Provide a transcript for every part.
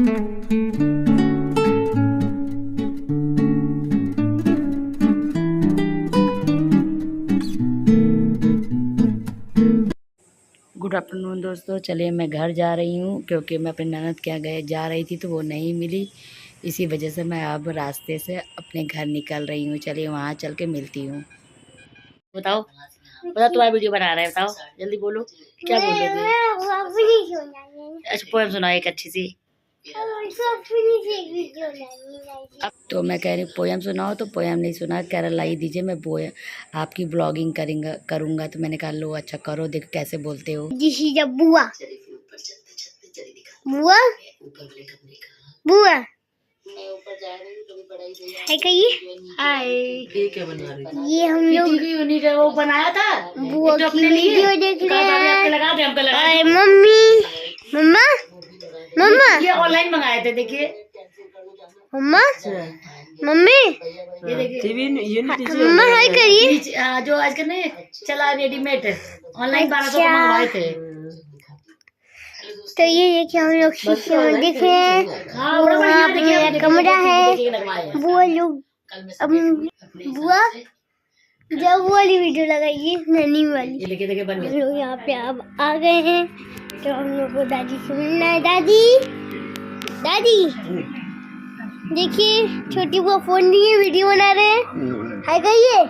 Good afternoon दोस्तों, चलिए मैं घर जा रही हूँ क्योंकि मैं अपने ननद के यहाँ जा रही थी तो वो नहीं मिली। इसी वजह से मैं अब रास्ते से अपने घर निकल रही हूँ। चलिए वहाँ चल के मिलती हूँ। बताओ बताओ, तुम्हारा वीडियो बना रहा है, बताओ जल्दी बोलो, क्या बोलोगे? अच्छा पोएम सुनाओ एक अच्छी सी। अब तो मैं कह रही हूँ पोएम सुनाओ, तो पोएम नहीं सुना, कह रहा लाई दीजिए मैं पोएम आपकी ब्लॉगिंग करूँगा। तो मैंने कहा लो अच्छा करो, देखो कैसे बोलते हो। बुआ बुआ बुआ मैं ऊपर जा रही हूँ, कभी पढ़ाई नहीं है। कहिए हाय। ये क्या बना रही है? ये हम लोग टीवी यूनिट है, वो बनाया था बुआ की वीडियो देख रहे हैं। लगा दे हमको, लगा दे। मम्मी मम्मा मम्मा ये ऑनलाइन मंगाए थे, देखिए मम्मा मम्मी ये देखिए टीवी यूनिट। मम्मा हाय करिए। जो आजकल नहीं चला रेडीमेड ऑनलाइन 1200 का मंगवाए थे। तो ये देखिए हम लोग शीशे में दिख रहे हैं। वहाँ पे कमरा है। बुआ लोग बुआ जब वो वाली वीडियो लगाइए नैनी वाली, हम लोग यहाँ पे अब आ गए हैं। तो हम लोग को दादी से मिलना है। दादी दादी देखिए छोटी बुआ फोन लिए वीडियो बना रहे हैं। हाय कहिए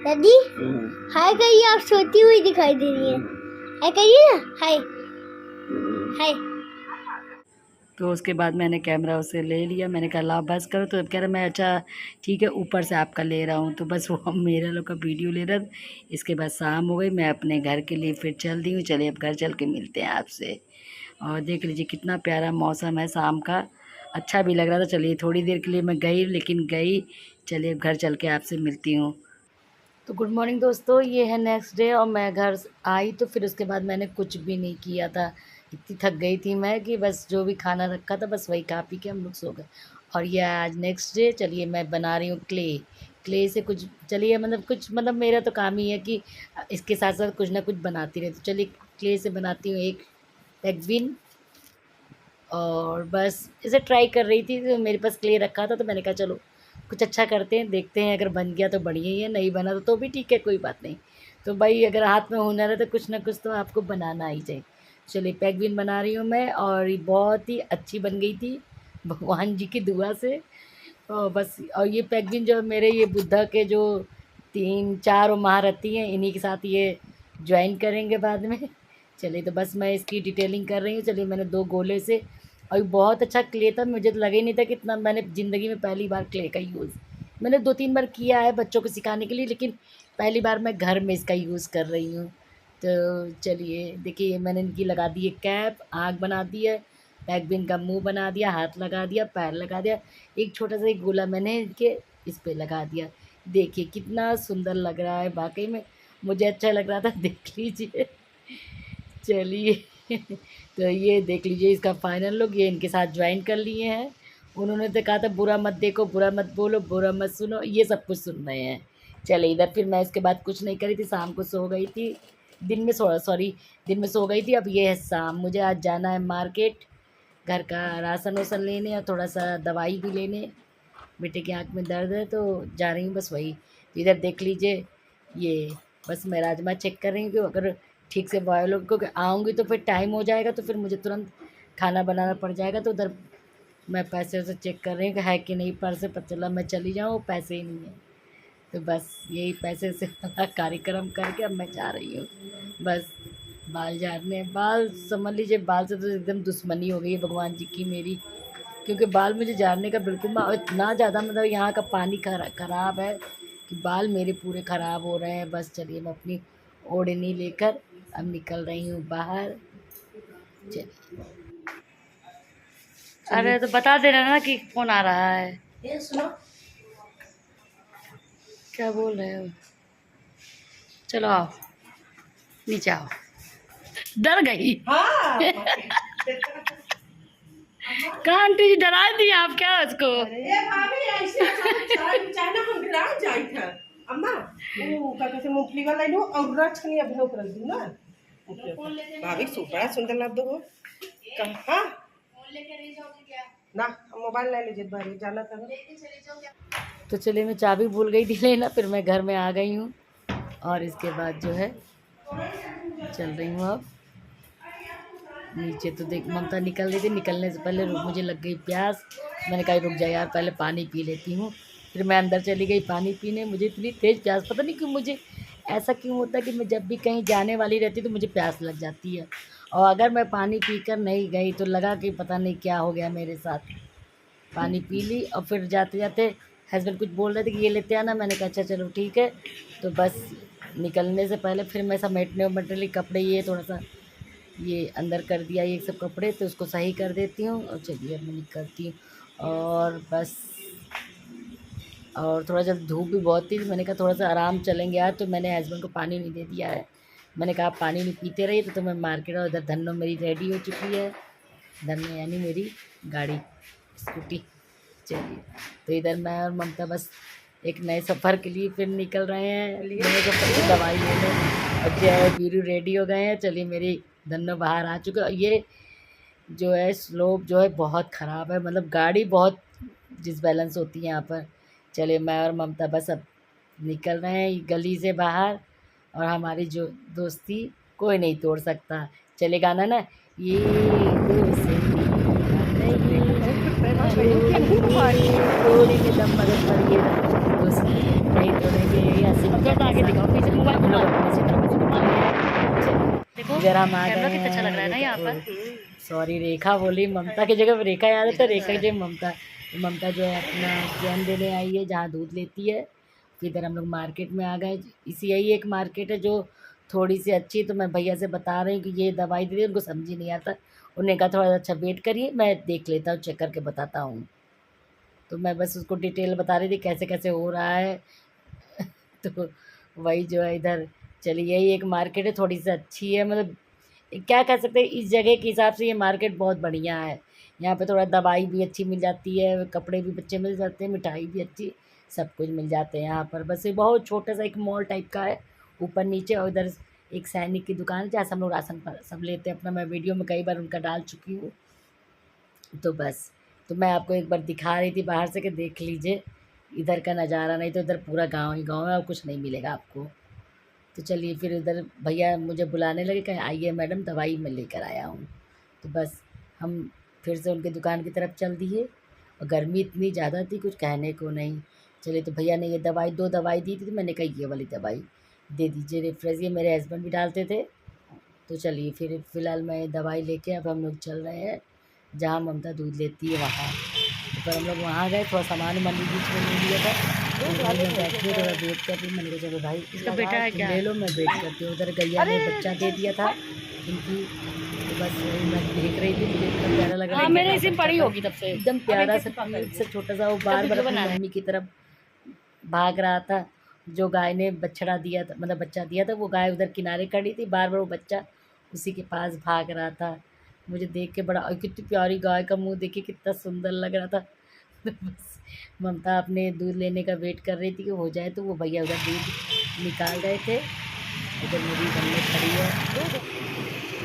दादी, हाय कहिए, आप सोती हुई दिखाई दे रही है। हाय कहिए ना, हाय हाय। तो उसके बाद मैंने कैमरा उसे ले लिया, मैंने कहा ला बस करो। तो कह रहा मैं अच्छा ठीक है ऊपर से आपका ले रहा हूँ। तो बस वो मेरे लोग का वीडियो ले रहा था। इसके बाद शाम हो गई, मैं अपने घर के लिए फिर चल दी हूँ। चलिए अब घर चल के मिलते हैं आपसे। और देख लीजिए कितना प्यारा मौसम है शाम का, अच्छा भी लग रहा था। चलिए थोड़ी देर के लिए मैं गई, लेकिन गई। चलिए अब घर चल के आपसे मिलती हूँ। तो गुड मॉर्निंग दोस्तों, ये है नेक्स्ट डे और मैं घर आई। तो फिर उसके बाद मैंने कुछ भी नहीं किया था, इतनी थक गई थी मैं कि बस जो भी खाना रखा था बस वही खा पी के हम लोग सो गए। और ये आज नेक्स्ट डे। चलिए मैं बना रही हूँ क्ले से कुछ। चलिए मतलब मेरा तो काम ही है कि इसके साथ साथ कुछ ना कुछ बनाती रहती। तो चलिए क्ले से बनाती हूँ एक पेंगुइन। और बस इसे ट्राई कर रही थी, तो मेरे पास क्ले रखा था तो मैंने कहा चलो कुछ अच्छा करते हैं, देखते हैं। अगर बन गया तो बढ़िया ही है, नहीं बना तो भी ठीक है, कोई बात नहीं। तो भाई अगर हाथ में हुनर है तो कुछ ना कुछ तो आपको बनाना ही चाहिए। चलिए पेंगुइन बना रही हूँ मैं, और ये बहुत ही अच्छी बन गई थी भगवान जी की दुआ से। और बस, और ये पेंगुइन जो मेरे ये बुद्धा के जो 3-4 महारथी हैं, इन्हीं के साथ ये ज्वाइन करेंगे बाद में। चलिए तो बस मैं इसकी डिटेलिंग कर रही हूँ। चलिए मैंने 2 गोले से, और बहुत अच्छा क्ले था, मुझे तो लगा ही नहीं था कि इतना। मैंने ज़िंदगी में पहली बार क्ले का यूज़, मैंने 2-3 बार किया है बच्चों को सिखाने के लिए, लेकिन पहली बार मैं घर में इसका यूज़ कर रही हूँ। तो चलिए देखिए मैंने इनकी लगा दी है कैप, आँख बना दी है, पेंगुइन का मुँह बना दिया, हाथ लगा दिया, पैर लगा दिया, एक छोटा सा एक गोला मैंने इनके इस पे लगा दिया। देखिए कितना सुंदर लग रहा है, वाक़ई में मुझे अच्छा लग रहा था, देख लीजिए। चलिए तो ये देख लीजिए इसका फाइनल लुक, ये इनके साथ ज्वाइन कर लिए हैं। उन्होंने तो कहा था बुरा मत देखो, बुरा मत बोलो, बुरा मत सुनो, ये सब कुछ सुन रहे हैं। चलिए इधर फिर मैं इसके बाद कुछ नहीं करी थी, शाम को सो गई थी। दिन में दिन में सो गई थी। अब ये है शाम, मुझे आज जाना है मार्केट, घर का राशन वासन लेने और थोड़ा सा दवाई भी लेने। बेटे की आँख में दर्द है तो जा रही हूँ बस वही। तो इधर देख लीजिए, ये बस मैं राजमा चेक कर रही हूँ कि अगर ठीक से बॉयल हो, क्योंकि आऊँगी तो फिर टाइम हो जाएगा, तो फिर मुझे तुरंत खाना बनाना पड़ जाएगा। तो उधर मैं पैसे वैसे चेक कर रही हूँ कि है कि नहीं, पर्स से पता चला मैं चली जाऊँ पैसे ही नहीं है। तो बस यही पैसे से कार्यक्रम करके अब मैं जा रही हूँ बस बाल झाड़ने। बाल समझ लीजिए, बाल से तो एकदम दुश्मनी हो गई है भगवान जी की मेरी, क्योंकि बाल मुझे झाड़ने का बिल्कुल इतना ज़्यादा मतलब यहाँ का पानी ख़राब है कि बाल मेरे पूरे ख़राब हो रहे हैं। बस चलिए मैं अपनी ओढ़नी लेकर अब निकल रही हूँ बाहर। चलिए अरे तो बता दे रहा ना कि फ़ोन आ रहा है। ये सुनो क्या बोल रहे हो। चलो आओ नीचे आओ, डर गई। हाँ। कहाँ आंटी जी डरा दी आप क्या उसको। अम्मा वो का कैसे मूंगफली वाला लो और रच नहीं अभी ऊपर दूं ना। भाभी बड़ा सुंदर लग दो कहां ना मोबाइल ले लीजिए बाहर जाना था ना। तो चलिए मैं चाबी भूल गई थी लेना, फिर मैं घर में आ गई हूँ और इसके बाद जो है चल रही हूँ अब नीचे। तो देख ममता निकल रही थी, निकलने से पहले मुझे लग गई प्यास। मैंने कहा रुक जा यार, पहले पानी पी लेती हूँ। फिर मैं अंदर चली गई पानी पीने। मुझे इतनी तेज़ प्यास, पता नहीं क्यों मुझे ऐसा क्यों होता है कि मैं जब भी कहीं जाने वाली रहती तो मुझे प्यास लग जाती है, और अगर मैं पानी पीकर नहीं गई तो लगा कि पता नहीं क्या हो गया मेरे साथ। पानी पी ली और फिर जाते जाते हस्बैंड कुछ बोल रहे थे कि ये लेते आना। मैंने कहा अच्छा चलो ठीक है। तो बस निकलने से पहले फिर मैं समेटने उमेटने लिए कपड़े ये थोड़ा सा ये अंदर कर दिया, ये सब कपड़े तो उसको सही कर देती हूँ। और चलिए अब मैं निकलती हूँ और बस। और थोड़ा जब धूप भी बहुत थी, मैंने कहा थोड़ा सा आराम चलेंगे आज। तो मैंने हस्बैंड को पानी नहीं दे दिया है। मैंने कहा आप पानी नहीं पीते रहिए। तो मैं मार्केट और इधर धन्नो मेरी रेडी हो चुकी है। धन्नो यानी मेरी गाड़ी, स्कूटी। चलिए तो इधर मैं और ममता बस एक नए सफ़र के लिए फिर निकल रहे हैं। नए सफ़र की दवाई लेने। और जय वीरू रेडी हो गए हैं। चलिए मेरी धन्नो बाहर आ चुके। और ये जो है स्लोप जो है बहुत ख़राब है, मतलब गाड़ी बहुत डिसबैलेंस होती है यहाँ पर। चलिए मैं और ममता बस अब निकल रहे हैं गली से बाहर, और हमारी जो दोस्ती कोई नहीं तोड़ सकता। चले गाना ना, ये दोस्ती थोड़ी में दम मदद पर ये दोस्ती नहीं तोड़ेंगे। आगे दिखाओ पीछे मोबाइल इधर हम आ गए। कितना अच्छा लग रहा है ना यहाँ पर। सॉरी रेखा बोली, ममता की जगह रेखा याद है तो रेखा की जगह ममता। ममता जो है अपना जैन देने आई है जहाँ दूध लेती है। फिर इधर हम लोग मार्केट में आ गए। इसी यही एक मार्केट है जो थोड़ी सी अच्छी। तो मैं भैया से बता रही हूँ कि ये दवाई दे दी, उनको समझ ही नहीं आता। उन्होंने कहा थोड़ा अच्छा वेट करिए, मैं देख लेता हूँ, चेक करके बताता हूँ। तो मैं बस उसको डिटेल बता रही थी कैसे कैसे हो रहा है। तो वही जो है इधर चलिए यही एक मार्केट है, थोड़ी सी अच्छी है, मतलब क्या कह सकते हैं इस जगह के हिसाब से ये मार्केट बहुत बढ़िया है। यहाँ पे थोड़ा दवाई भी अच्छी मिल जाती है, कपड़े भी अच्छे मिल जाते हैं, मिठाई भी अच्छी, सब कुछ मिल जाते हैं यहाँ पर। बस ये बहुत छोटा सा एक मॉल टाइप का है, ऊपर नीचे। और इधर एक सैनिक की दुकान है जहाँ से हम लोग राशन पर सब लेते हैं अपना। मैं वीडियो में कई बार उनका डाल चुकी हूँ। तो बस तो मैं आपको एक बार दिखा रही थी बाहर से कि देख लीजिए इधर का नज़ारा। नहीं तो इधर पूरा गाँव ही गाँव है और कुछ नहीं मिलेगा आपको। तो चलिए फिर इधर भैया मुझे बुलाने लगे, कहीं आइए मैडम दवाई मैं लेकर आया हूँ। तो बस हम फिर से उनकी दुकान की तरफ चल दिए। और गर्मी इतनी ज़्यादा थी कुछ कहने को नहीं। चलिए तो भैया ने ये दवाई 2 दवाई दी थी, तो मैंने कहा ये वाली दवाई दे दीजिए रिफ्रेश, ये मेरे हस्बैंड भी डालते थे। तो चलिए फिर फ़िलहाल मैं दवाई लेके अब हम लोग चल रहे हैं जहाँ ममता दूध लेती है वहाँ। तो फिर हम लोग वहाँ गए, थोड़ा सामान मन बीच में ले लिया था। तो मैं बैठी थोड़ा वेट कर रही, मैंने कहा चलो भाई इसका बेटा है क्या, ले लो मैं वेट करती हूँ। उधर गैया ने बच्चा दे दिया था इनकी। तो बस वही मैं देख रही थी, मुझे इतना प्यारा लग रहा था। मेरे इसी पड़ी होगी तब से, एकदम प्यारा सा क्यूट सा छोटा सा। वो बार बार अपनी मम्मी की तरफ भाग रहा था। जो गाय ने बछड़ा दिया था, मतलब बच्चा दिया था, वो गाय उधर किनारे खड़ी थी, बार बार वो बच्चा उसी के पास भाग रहा था। मुझे देख के बड़ा, और कितनी प्यारी गाय का मुंह देख के कितना सुंदर लग रहा था। तो बस ममता अपने दूध लेने का वेट कर रही थी कि हो जाए। तो वो भैया उधर दूध निकाल रहे थे। इधर मेरी बन्नी खड़ी है,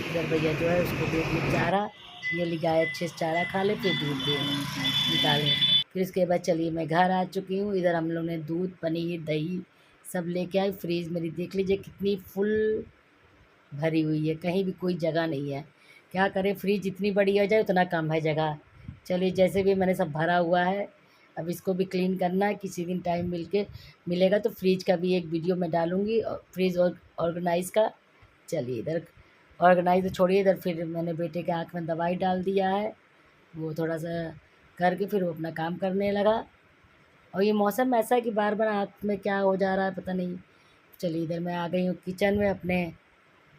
इधर भैया जो है उसको दूध में चारा ये ली, गाय अच्छे से चारा खा ले फिर दूध दे निकाले। फिर इसके बाद चलिए मैं घर आ चुकी हूँ। इधर हम लोग ने दूध पनीर दही सब लेके आए। फ्रीज मेरी देख लीजिए कितनी फुल भरी हुई है, कहीं भी कोई जगह नहीं है। क्या करें, फ्रिज जितनी बड़ी हो जाए उतना कम है जगह। चलिए जैसे भी मैंने सब भरा हुआ है, अब इसको भी क्लीन करना है। किसी दिन टाइम मिलेगा तो फ्रिज का भी एक वीडियो मैं डालूँगी, और फ्रिज ऑर्गेनाइज़ का। चलिए इधर ऑर्गेनाइज तो छोड़िए, इधर फिर मैंने बेटे के आँख में दवाई डाल दिया है। वो थोड़ा सा करके फिर वो अपना काम करने लगा। और ये मौसम ऐसा है कि बार बार आँख में क्या हो जा रहा है पता नहीं। चलिए इधर मैं आ गई हूँ किचन में अपने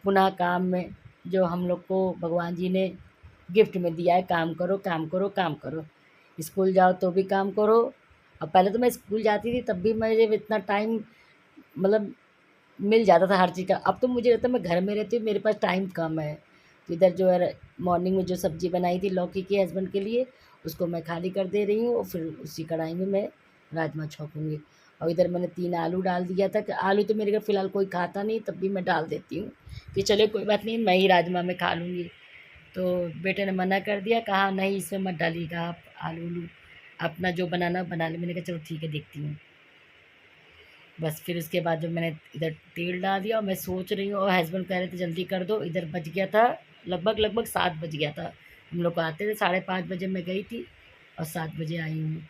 पुनः काम में, जो हम लोग को भगवान जी ने गिफ्ट में दिया है। काम करो काम करो काम करो, स्कूल जाओ तो भी काम करो। अब पहले तो मैं स्कूल जाती थी तब भी मुझे इतना टाइम मतलब मिल जाता था हर चीज़ का। अब तो मुझे लगता है मैं घर में रहती हूँ, मेरे पास टाइम कम है। तो इधर जो है मॉर्निंग में जो सब्ज़ी बनाई थी लौकी के हस्बैंड के लिए, उसको मैं खाली कर दे रही हूँ। और फिर उसी कढ़ाई में मैं राजमा छौंकूँगी। और इधर मैंने 3 आलू डाल दिया था। कि आलू तो मेरे घर फ़िलहाल कोई खाता नहीं, तब भी मैं डाल देती हूँ कि चलिए कोई बात नहीं, मैं ही राजमा में खा लूँगी। तो बेटे ने मना कर दिया, कहा नहीं इसमें मत डालिएगा आप आलू उलू, अपना जो बनाना बना ले। मैंने कहा चलो ठीक है देखती हूँ। बस फिर उसके बाद जो मैंने इधर तेल डाल दिया और मैं सोच रही हूँ, और हस्बैंड कह रहे थे जल्दी कर दो। इधर बज गया था लगभग 7 बज गया था। हम लोग को आते थे 5:30 बजे मैं गई थी और 7 बजे आई हूँ।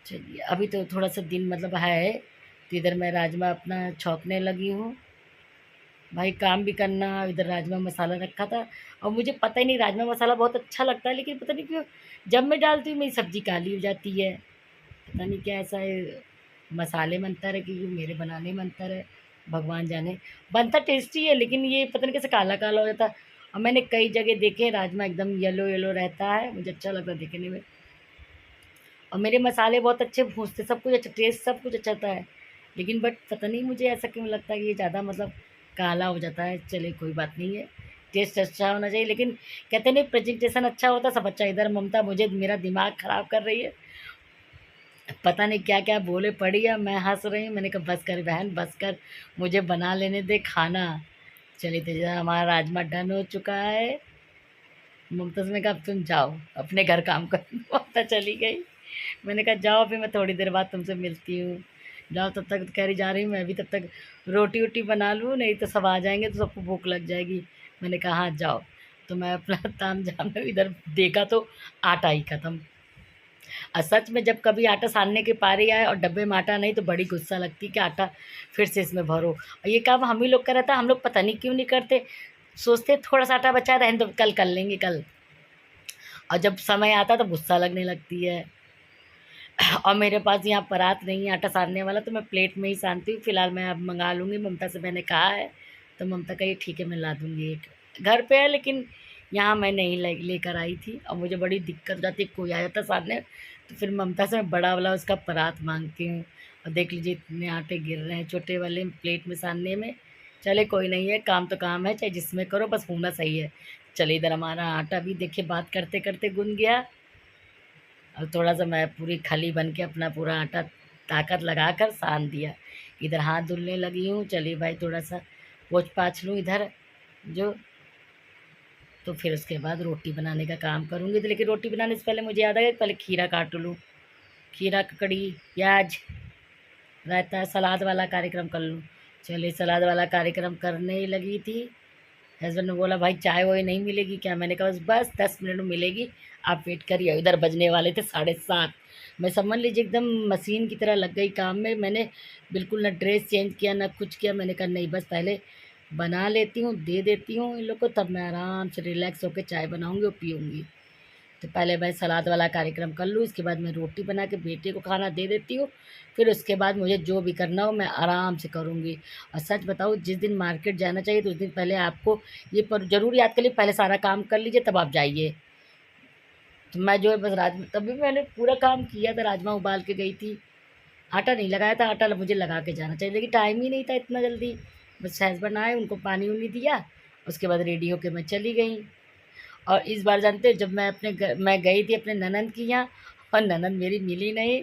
चलिए अभी तो थोड़ा सा दिन मतलब है, तो इधर मैं राजमा अपना छौंकने लगी हूँ। भाई काम भी करना, इधर राजमा मसाला रखा था और मुझे पता ही नहीं राजमा मसाला बहुत अच्छा लगता है, लेकिन पता नहीं क्यों जब मैं डालती हूँ मेरी सब्ज़ी काली हो जाती है। पता नहीं क्या ऐसा है, मसाले में अंतर है कि मेरे बनाने में अंतर है, भगवान जाने। बनता टेस्टी है लेकिन ये पता नहीं कैसे काला काला हो जाता है। और मैंने कई जगह देखे राजमा एकदम येलो येलो रहता है, मुझे अच्छा लगता है देखने में। और मेरे मसाले बहुत अच्छे भूनते, सब कुछ अच्छा, टेस्ट सब कुछ अच्छा था है, लेकिन बट पता नहीं मुझे ऐसा क्यों लगता है कि ये ज़्यादा मतलब काला हो जाता है। चले कोई बात नहीं है, टेस्ट अच्छा होना चाहिए, लेकिन कहते नहीं प्रेजेंटेशन अच्छा होता सब अच्छा। इधर ममता मुझे मेरा दिमाग ख़राब कर रही है, पता नहीं क्या क्या बोले पड़ी है, मैं हंस रही हूँ। मैंने कहा बस कर बहन बस कर, मुझे बना लेने दे खाना। चलिए तो हमारा राजमा डन हो चुका है। मुमताज़ ने कहा अब तुम जाओ अपने घर काम कर। ममता चली गई। मैंने कहा जाओ फिर मैं थोड़ी देर बाद तुमसे मिलती हूँ। जाओ तब तक कह रही जा रही हूँ मैं भी, तब तक रोटी वोटी बना लूँ, नहीं तो सब आ जाएंगे तो सबको भूख लग जाएगी। मैंने कहा हाँ जाओ। तो मैं अपना ताम झाम इधर देखा तो आटा ही ख़त्म। और सच में जब कभी आटा सानने की पारी आए और डब्बे में आटा नहीं तो बड़ी गुस्सा लगती कि आटा फिर से इसमें भरो। और ये काम हम ही लोग का रहता है, हम लोग पता नहीं क्यों नहीं करते, सोचते थोड़ा सा आटा बचा रहने तो कल कर लेंगे कल, और जब समय आता तो गुस्सा लगने लगती है। और मेरे पास यहाँ परात नहीं है आटा सानने वाला, तो मैं प्लेट में ही सानती हूँ। फ़िलहाल मैं अब मंगा लूँगी, ममता से मैंने कहा है, तो ममता कही ठीक है मैं ला दूँगी। एक घर पे है लेकिन यहाँ मैं नहीं लेकर आई थी, और मुझे बड़ी दिक्कत हो जाती है कोई आ जाता सानने, तो फिर ममता से मैं बड़ा वाला उसका परात मांगती हूँ। और देख लीजिए इतने आटे गिर रहे हैं छोटे वाले प्लेट में सानने में। चले कोई नहीं है, काम तो काम है, चाहे जिसमें करो बस होना सही है। चलिए इधर हमारा आटा भी देखिए बात करते करते गुन गया। और थोड़ा सा मैं पूरी खली बन के अपना पूरा आटा ताकत लगा कर सान दिया। इधर हाथ धुलने लगी हूँ। चलिए भाई थोड़ा सा पोंछ पाछ लूँ इधर जो, तो फिर उसके बाद रोटी बनाने का काम करूँगी। तो लेकिन रोटी बनाने से पहले मुझे याद आ गया पहले खीरा काट लूँ, खीरा ककड़ी प्याज रायता सलाद वाला कार्यक्रम कर लूँ। चलिए सलाद वाला कार्यक्रम करने ही लगी थी, हस्बैंड ने बोला भाई चाय वाय नहीं मिलेगी क्या? मैंने कहा बस 10 मिनट में मिलेगी, आप वेट करिए। इधर बजने वाले थे 7:30। मैं समझ लीजिए एकदम मशीन की तरह लग गई काम में। मैंने बिल्कुल ना ड्रेस चेंज किया ना कुछ किया। मैंने कहा नहीं बस पहले बना लेती हूँ दे देती हूँ इन लोग को, तब मैं आराम से रिलैक्स होकर चाय बनाऊँगी और पीऊँगी। तो पहले मैं सलाद वाला कार्यक्रम कर लूँ, इसके बाद मैं रोटी बना के बेटे को खाना दे देती हूँ। फिर उसके बाद मुझे जो भी करना हो मैं आराम से करूँगी। और सच बताऊँ जिस दिन मार्केट जाना चाहिए तो उस दिन पहले आपको ये पर ज़रूर याद कर लीजिए, पहले सारा काम कर लीजिए तब आप जाइए। तो मैं जो है बस राजमा, तभी मैंने पूरा काम किया था, राजमा उबाल के गई थी, आटा नहीं लगाया था। आटा मुझे लगा के जाना चाहिए लेकिन टाइम ही नहीं था इतना जल्दी। बस हस्बैंड आए, उनको पानी उनी दिया, उसके बाद रेडी होके मैं चली गई। और इस बार जानते हो जब मैं मैं गई थी अपने ननंद की यहाँ, और ननंद मेरी मिली नहीं,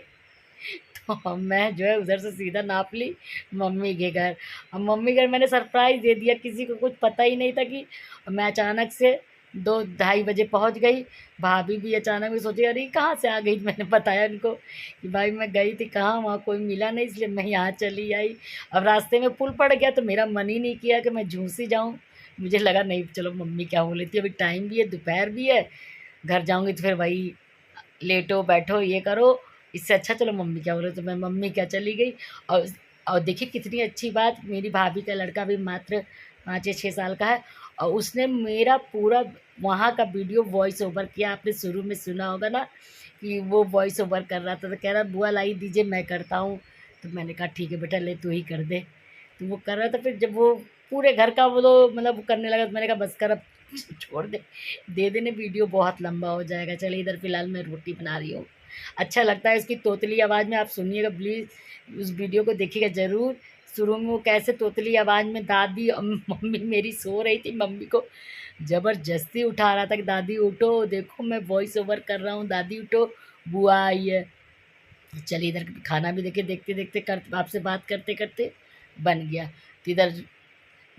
तो मैं जो है उधर से सीधा नाप ली मम्मी के घर। अब मम्मी घर मैंने सरप्राइज़ दे दिया, किसी को कुछ पता ही नहीं था कि मैं अचानक से 2-2:30 बजे पहुंच गई। भाभी भी अचानक में सोची अरे कहाँ से आ गई। मैंने बताया उनको कि भाई मैं गई थी कहाँ, वहाँ कोई मिला नहीं इसलिए मैं यहाँ चली आई। अब रास्ते में पुल पड़ गया तो मेरा मन ही नहीं किया कि मैं झूसी जाऊँ। मुझे लगा नहीं चलो मम्मी क्या बोल लेती है, अभी टाइम भी है दोपहर भी है, घर जाऊँगी तो फिर वही लेटो बैठो ये करो, इससे अच्छा चलो मम्मी क्या बोले। तो मैं मम्मी क्या चली गई। और और देखिए कितनी अच्छी बात, मेरी भाभी का लड़का भी मात्र 5 या 6 साल का है, और उसने मेरा पूरा वहाँ का वीडियो वॉइस ओवर किया। आपने शुरू में सुना होगा ना कि वो वॉइस ओवर कर रहा था, तो कह रहा बुआ लाई दीजिए मैं करता हूँ। तो मैंने कहा ठीक है बेटा ले तू ही कर दे। तो वो कर रहा था, फिर जब वो पूरे घर का वो मतलब वो करने लगा तो मैंने कहा बस कर अब छोड़ दे देने, वीडियो बहुत लंबा हो जाएगा। चलिए इधर फ़िलहाल मैं रोटी बना रही हूँ। अच्छा लगता है इसकी तोतली आवाज़ में, आप सुनिएगा प्लीज़ उस वीडियो को देखिएगा ज़रूर। शुरू में वो कैसे तोतली आवाज़ में दादी और मम्मी मेरी सो रही थी, मम्मी को ज़बरदस्ती उठा रहा था कि दादी उठो देखो मैं वॉइस ओवर कर रहा हूँ, दादी उठो बुआ आई है। चलिए इधर खाना भी देखिए देखते देखते कर आपसे बात करते करते बन गया। तो इधर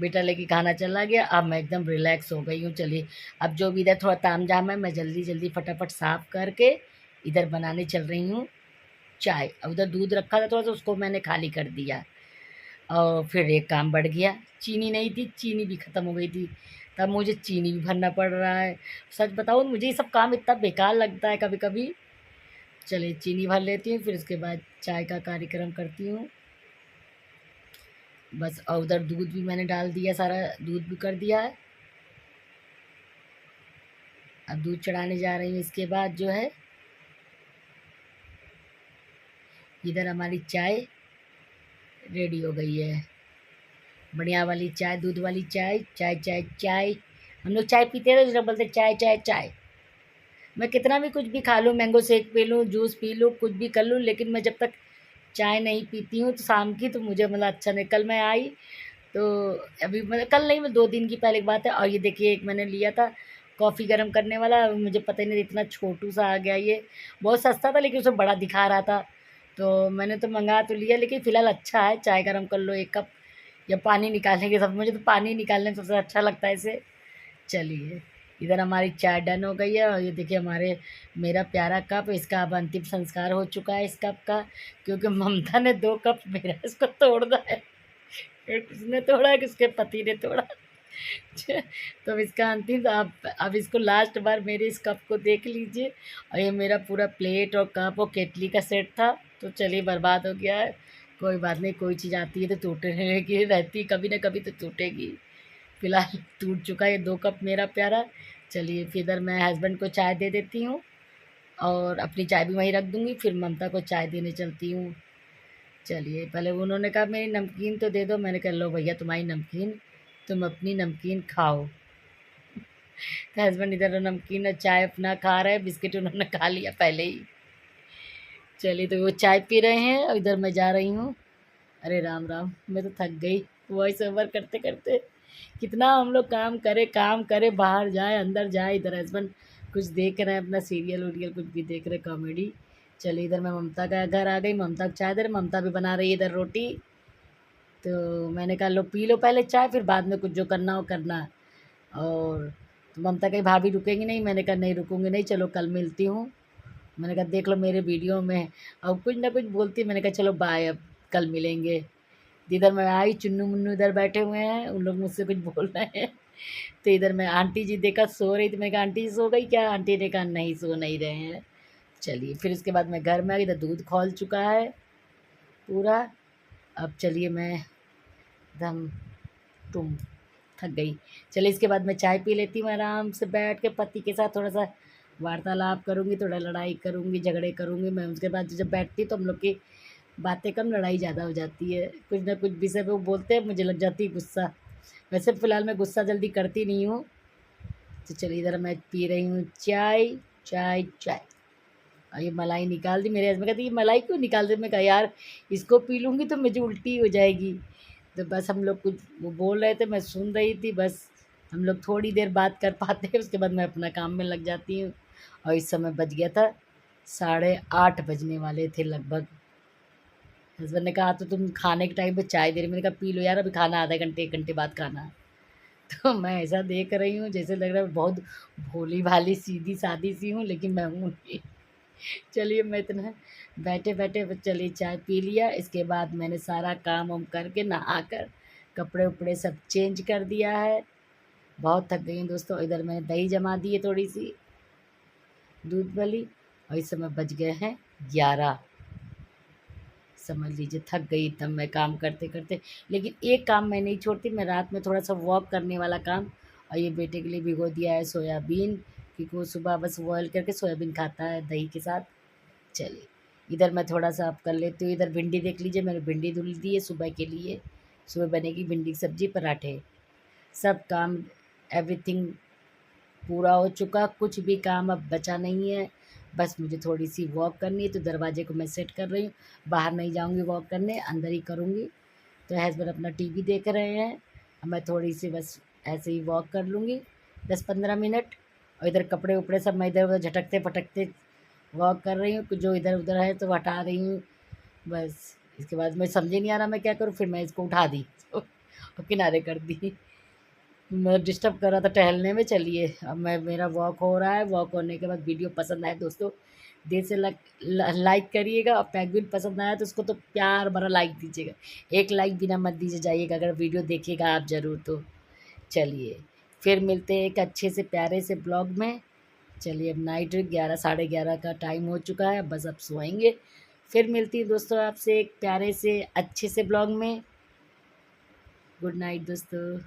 बेटा लेके खाना चला गया। अब मैं एकदम रिलैक्स हो गई हूँ। चलिए अब जो भी इधर थोड़ा तामझाम है मैं जल्दी जल्दी फटाफट साफ करके इधर बनाने चल रही हूँ चाय। अब उधर दूध रखा था थोड़ा सा, उसको मैंने खाली कर दिया। और फिर एक काम बढ़ गया, चीनी नहीं थी, चीनी भी ख़त्म हो गई थी। तब मुझे चीनी भी भरना पड़ रहा है। सच बताऊँ मुझे ये सब काम इतना बेकार लगता है कभी कभी। चलिए चीनी भर लेती हूँ, फिर उसके बाद चाय का कार्यक्रम करती हूँ बस। और उधर दूध भी मैंने डाल दिया, सारा दूध भी कर दिया है। अब दूध चढ़ाने जा रही हूँ। इसके बाद जो है इधर हमारी चाय रेडी हो गई है, बढ़िया वाली चाय, दूध वाली चाय। चाय चाय चाय, हम लोग चाय पीते रहे, जब बोलते चाय चाय चाय। मैं कितना भी कुछ भी खा लूँ, मैंगो शेक पी लूँ, जूस पी लूँ, कुछ भी कर लूँ, लेकिन मैं जब तक चाय नहीं पीती हूँ तो शाम की, तो मुझे मतलब अच्छा नहीं। कल मैं आई तो अभी मतलब कल नहीं, मैं 2 दिन की पहले की बात है। और ये देखिए एक मैंने लिया था कॉफ़ी गर्म करने वाला, मुझे पता ही नहीं इतना छोटू सा आ गया। ये बहुत सस्ता था लेकिन उसमें बड़ा दिखा रहा था, तो मैंने तो मंगा तो लिया, लेकिन फ़िलहाल अच्छा है। चाय गर्म कर लो 1 कप, या पानी निकालने के सब, मुझे तो पानी निकालने में सबसे अच्छा लगता है इसे। चलिए इधर हमारी चाय डन हो गई है। और ये देखिए हमारे मेरा प्यारा कप, इसका अब अंतिम संस्कार हो चुका है इस कप का, क्योंकि ममता ने 2 कप मेरा इसको तोड़ना है। एक उसने तोड़ा, कि उसके पति ने तोड़ा। तो अब इसका अंतिम, अब इसको लास्ट बार मेरे इस कप को देख लीजिए। और ये मेरा पूरा प्लेट और कप और केटली का सेट था, तो चलिए बर्बाद हो गया है। कोई बात नहीं, कोई चीज़ आती है तो टूटने की रहती, कभी ना कभी तो टूटेगी। फिलहाल टूट चुका है 2 कप मेरा प्यारा। चलिए फिर इधर मैं हस्बैंड को चाय दे देती हूँ, और अपनी चाय भी वहीं रख दूँगी, फिर ममता को चाय देने चलती हूँ। चलिए पहले उन्होंने कहा मेरी नमकीन तो दे दो, मैंने कहा लो भैया तुम्हारी नमकीन, तुम अपनी नमकीन खाओ। तो हस्बैंड इधर नमकीन और चाय अपना खा रहे हैं, बिस्किट उन्होंने खा लिया पहले ही। चलिए तो वो चाय पी रहे हैं और इधर मैं जा रही हूँ। अरे राम राम, मैं तो थक गई वॉइस ओवर करते करते। कितना हम लोग काम करे, बाहर जाए अंदर जाए। इधर हस्बैंड कुछ देख रहे हैं, अपना सीरियल उरियल कुछ भी देख रहे, कॉमेडी। चलिए इधर मैं ममता का घर आ गई, ममता को चाय दे रही, ममता भी बना रही है इधर रोटी। तो मैंने कहा लो पी लो पहले चाय, फिर बाद में कुछ जो करना हो करना। और तो ममता कही भाभी रुकेंगी नहीं, मैंने कहा नहीं रुकूंगी नहीं, चलो कल मिलती हूँ। मैंने कहा देख लो मेरे वीडियो में अब कुछ ना कुछ बोलती, मैंने कहा चलो बाय, अब कल मिलेंगे। इधर मैं आई, चुन्नू मुन्नू इधर बैठे हुए हैं, उन लोग मुझसे कुछ बोल रहे हैं। तो इधर मैं आंटी जी देखा सो रही थी, मैंने कहा आंटी जी सो गई क्या? आंटी ने कहा नहीं सो नहीं रहे हैं। चलिए फिर उसके बाद मैं घर में आ गई, इधर दूध खौल चुका है पूरा। अब चलिए मैं एकदम तुम थक गई। चलिए इसके बाद मैं चाय पी लेती हूँ आराम से बैठ के, पति के साथ थोड़ा सा वार्तालाप करूँगी, थोड़ा लड़ाई करूँगी, झगड़े करूँगी मैं। उसके बाद जब बैठती तो हम लोग की बातें कम, लड़ाई ज़्यादा हो जाती है। कुछ ना कुछ विषय पे वो बोलते हैं, मुझे लग जाती है गुस्सा। वैसे फ़िलहाल मैं गुस्सा जल्दी करती नहीं हूँ। तो चलिए इधर मैं पी रही हूँ चाय चाय चाय। और ये मलाई निकाल दी, मेरे हस्बैंड कहते ये मलाई क्यों निकाल दी? मैं कहा यार इसको पी लूँगी तो मुझे उल्टी हो जाएगी। तो बस हम लोग कुछ वो बोल रहे थे, मैं सुन रही थी, बस हम लोग थोड़ी देर बात कर पाते हैं, उसके बाद मैं अपना काम में लग जाती हूँ। और इस समय बज गया था 8:30 बजने वाले थे लगभग। हस्बैंड ने कहा तो तुम खाने के टाइम पे चाय दे रही, मैंने कहा पी लो यार, अभी खाना आधा घंटे 1 घंटे बाद खाना। तो मैं ऐसा देख रही हूँ जैसे लग रहा है बहुत भोली भाली सीधी सादी सी हूँ, लेकिन मैं हूँ नहीं। चलिए मैं इतना बैठे बैठे चलिए चाय पी लिया। इसके बाद मैंने सारा काम वाम करके नहा कर कपड़े उपड़े सब चेंज कर दिया है। बहुत थक गई हूँ दोस्तों। इधर मैंने दही जमा दी है थोड़ी सी दूध वाली, और इस समय बज गए हैं 11। समझ लीजिए थक गई तब मैं काम करते करते। लेकिन एक काम मैं नहीं छोड़ती, मैं रात में थोड़ा सा वॉक करने वाला काम। और ये बेटे के लिए भिगो दिया है सोयाबीन, क्योंकि वो सुबह बस बॉयल करके सोयाबीन खाता है दही के साथ। चलिए इधर मैं थोड़ा सा आप कर लेती हूँ। इधर भिंडी देख लीजिए, मैंने भिंडी धुल दी है सुबह के लिए। सुबह बनेगी भिंडी की सब्ज़ी, पराठे, सब काम एवरीथिंग पूरा हो चुका। कुछ भी काम अब बचा नहीं है, बस मुझे थोड़ी सी वॉक करनी है। तो दरवाजे को मैं सेट कर रही हूँ, बाहर नहीं जाऊँगी वॉक करने, अंदर ही करूँगी। तो हस्बैंड अपना टीवी देख रहे हैं, मैं थोड़ी सी बस ऐसे ही वॉक कर लूँगी 10-15 मिनट। और इधर कपड़े उपड़े सब मैं इधर उधर झटकते पटकते वॉक कर रही हूँ, जो इधर उधर है तो हटा रही हूँ बस। इसके बाद मैं समझ ही नहीं आ रहा मैं क्या करूँ, फिर मैं इसको उठा दी। अब किनारे कर दी। मैं डिस्टर्ब कर रहा था टहलने में। चलिए अब मैं मेरा वॉक हो रहा है। वॉक होने के बाद वीडियो पसंद आए दोस्तों देर से लाइक करिएगा। और पेंगुइन पसंद आया तो उसको तो प्यार भरा लाइक दीजिएगा। एक लाइक बिना मत दीजिए जाइएगा अगर वीडियो देखिएगा आप ज़रूर तो। चलिए फिर मिलते हैं एक अच्छे से प्यारे से ब्लॉग में। चलिए अब नाइट 11 साढ़े 11 का टाइम हो चुका है, बस अब सोएंगे। फिर मिलती है दोस्तों आपसे एक प्यारे से अच्छे से ब्लॉग में। गुड नाइट दोस्तों।